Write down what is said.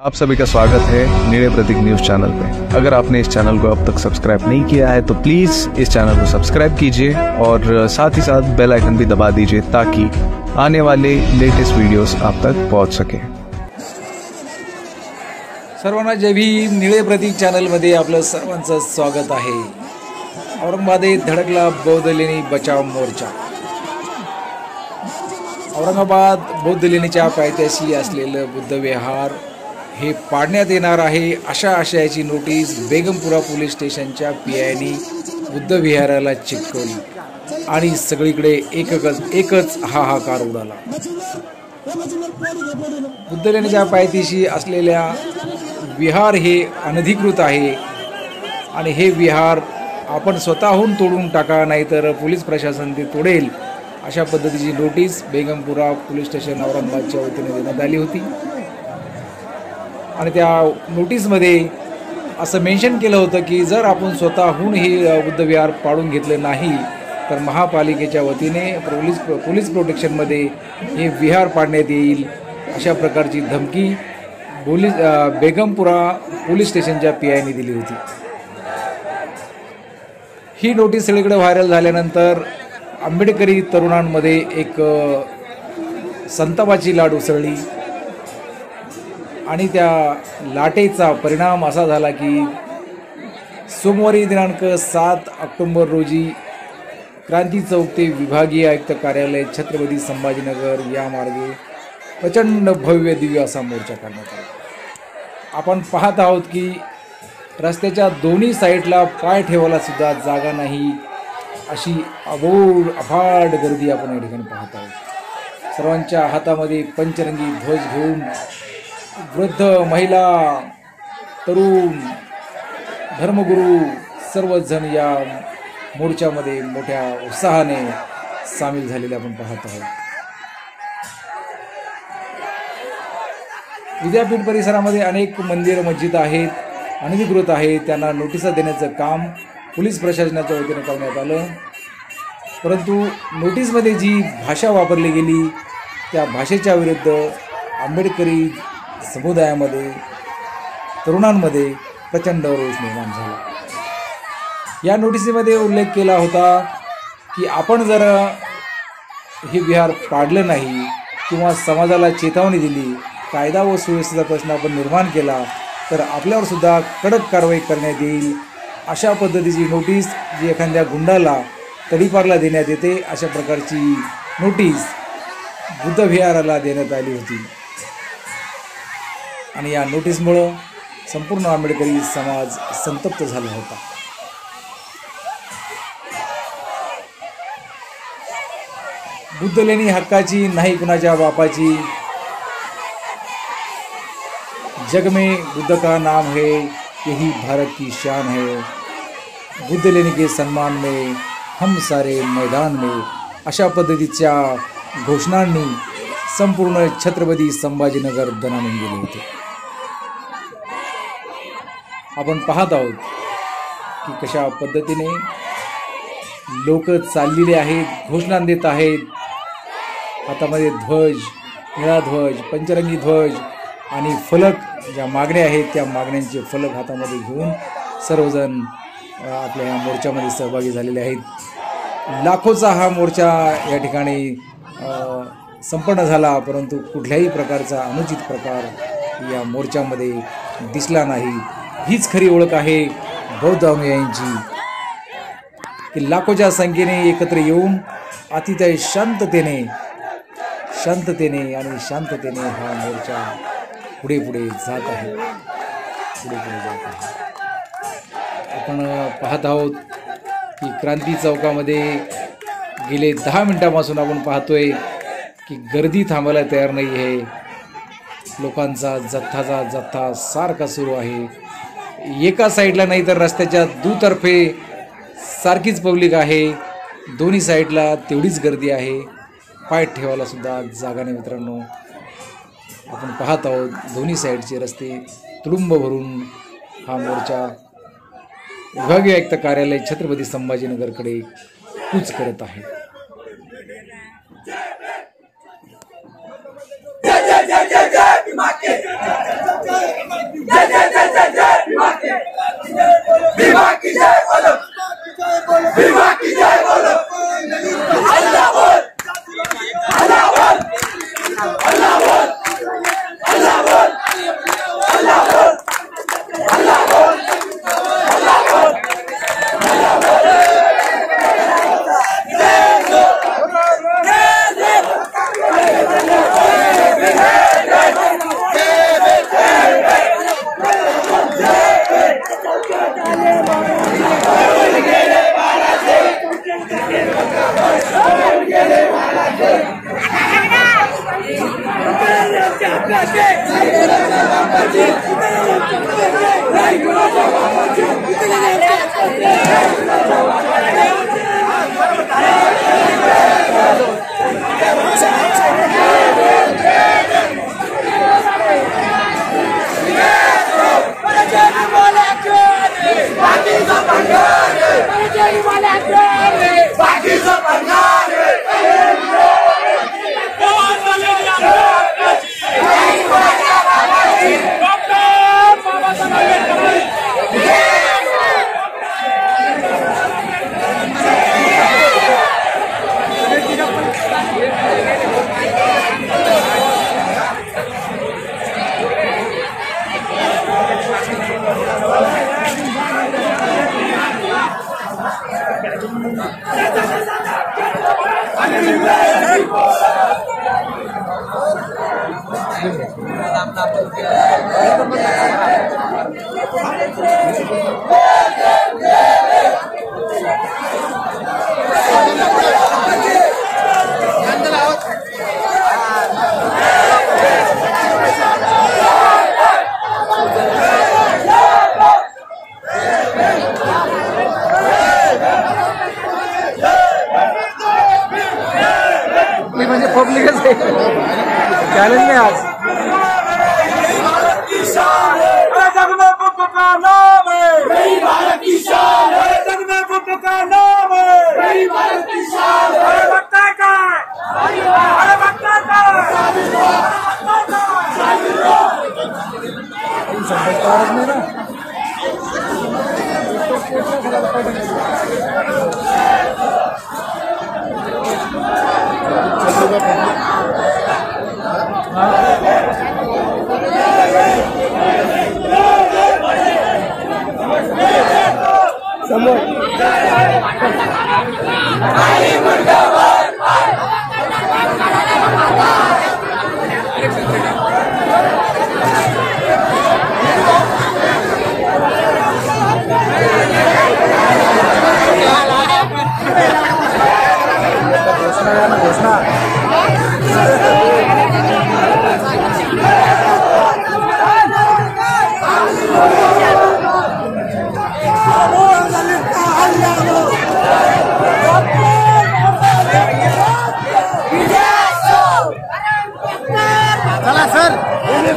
आप सभी का स्वागत है नीले प्रतीक न्यूज चैनल पे। अगर आपने इस चैनल को अब तक सब्सक्राइब नहीं किया है तो प्लीज इस चैनल को सब्सक्राइब कीजिए और साथ ही साथ बेल आइकन भी दबा दीजिए ताकि आने वाले लेटेस्ट वीडियोस आप तक पहुंच सके। सर्वांना जय भीम। निळे प्रतीक चॅनलमध्ये आपलं सर्वांचं स्वागत आहे। औरंगाबादेत धडकला बौद्ध लेणी बचाव मोर्चा। औरंगाबाद बौद्ध लेणीच्या पायथ्याशी असलेलं बुद्ध विहार हे पाडण्यात येणार आहे अशा आशयाची नोटीस बेगमपुरा पोलीस स्टेशनच्या पीआयनी बुद्ध विहाराला चिकटवली आणि सगळीकडे एकच हाहाकार उडाला। बुद्ध लेणीच्या पायथ्याशी असलेल्या विहार हे अनधिकृत आहे आणि हे विहार आपण स्वतःहून तोडून टाका, नाहीतर पोलीस प्रशासन ते तोडेल अशा पद्धतीची नोटीस बेगमपुरा पोलीस स्टेशन औरंगाबादच्या वतीने देण्यात आली होती। आणि त्या नोटीसमध्ये असं मेन्शन केलं होतं की जर आपण स्वतःहून हे बुद्ध विहार पाडून घेतलं नाही तर महापालिकेच्या वतीने पोलीस प्रोटेक्शनमध्ये हे विहार पाडण्यात येईल अशा प्रकारची धमकी बेगमपुरा पोलीस स्टेशनच्या पीआयने दिली होती। ही नोटीस सगळीकडे व्हायरल झाल्यानंतर आंबेडकरी तरुणांमध्ये एक संतापाची लाट उसळली आणि त्या लाटेचा परिणाम असा झाला की सोमवारी दिनांक 7 ऑक्टोबर रोजी क्रांती चौक ते विभागीय आयुक्त कार्यालय छत्रपती संभाजीनगर या मार्गे प्रचंड भव्य दिव्य असा मोर्चा काढण्यात आला। आपण पाहत आहोत की रस्त्याच्या दोन्ही साईडला पाय ठेवायला सुद्धा जागा नाही अशी अफाट गर्दी आपण या ठिकाणी पाहत आहोत। सर्वांच्या हातामध्ये पंचरंगी ध्वज घेऊन वृद्ध, महिला, तरुण, धर्मगुरू सर्वजण या मोर्चामध्ये मोठ्या उत्साहाने सामील झालेले आपण पाहत आहोत। विद्यापीठ परिसरामध्ये अनेक मंदिर मस्जिद आहेत, अनधिकृत आहेत, त्यांना नोटिसा देण्याचं काम पोलीस प्रशासनाच्या वतीने करण्यात आलं। परंतु नोटीसमध्ये जी भाषा वापरली गेली त्या भाषेच्या विरुद्ध आंबेडकरी समुदायामध्ये तरुणांमध्ये प्रचंड रोष निर्माण झाला। या नोटिसीमध्ये उल्लेख केला होता की आपण जर हे विहार पाडलं नाही किंवा समाजाला चेतावणी दिली, कायदा व सुव्यवस्थेचा प्रश्न आपण निर्माण केला तर आपल्यावर सुद्धा कडक कारवाई करण्यात येईल अशा पद्धतीची नोटीस जी एखाद्या गुंडाला तडीपारला देण्यात येते अशा प्रकारची नोटीस बुद्ध विहाराला देण्यात आली होती। आणि या नोटीसमुळं संपूर्ण आंबेडकरी समाज संतप्त झाला होता। बुद्ध लेणी हक्काची नाही कुणाच्या बापाची, जग में बुद्ध का नाम है यही भारत की शान है, बुद्ध लेणी के सन्मान में हम सारे मैदान में अशा पद्धतीच्या घोषणांनी संपूर्ण छत्रपती संभाजीनगर दणाणून गेले होते। आपण पाहत आहोत की कशा पद्धतीने लोक चाललेले आहेत, घोषणा देत आहेत, हातामध्ये ध्वज, निळा ध्वज, पंचरंगी ध्वज आणि फलक, ज्या मागण्या आहेत त्या मागण्यांचे फलक हातामध्ये घेऊन सर्वजण आपल्या या मोर्चामध्ये सहभागी झालेले आहेत। लाखोचा हा मोर्चा या ठिकाणी संपन्न झाला, परंतु कुठल्याही प्रकारचा अनुचित प्रकार या मोर्चामध्ये दिसला नाही। हीच खरी ओळख आहे बौद्ध अनुयायांची की लाखोच्या संख्येने एकत्र येऊन अतिशय शांततेने आणि शांततेने हा मोर्चा पुढे जात आहे। आपण पाहत आहोत की क्रांती चौकामध्ये गेले 10 मिनिटांपासून आपण पाहतोय की गर्दी थांबायला तयार नाही आहे। लोकांचा जत्था सारखा सुरू आहे। एका साईडला नाही तर रस्त्याच्या दुतर्फे सारखीच पब्लिक आहे, दोन्ही साईडला तेवढीच गर्दी आहे, पाय ठेवायला सुद्धा जागा नाही। मित्रांनो, आपण पाहत आहोत दोन्ही साईडचे रस्ते तुडुंब भरून हा मोर्चा विभागीय आयुक्त कार्यालय छत्रपती संभाजीनगरकडे कूच करत आहे। जय जय जय जय जय जय जय जय जय जय भीमा की जय बोलो, भीमा की जय बोलो, अल्लाह बोल, अल्लाह बोल, अल्लाह बोल, अल्लाह बोल, अल्लाह बोल, अल्लाह बोल, अल्लाह बोल, अल्लाह बोल। पब्लिकच आहे चॅलेंज नाही आज जग में बुद्ध का नाम है, मेरी भारत की शान है, जग में बुद्ध का नाम है, मेरी भारत की शान है। अरे भक्ता का, अरे भक्ता का, चला सर अरे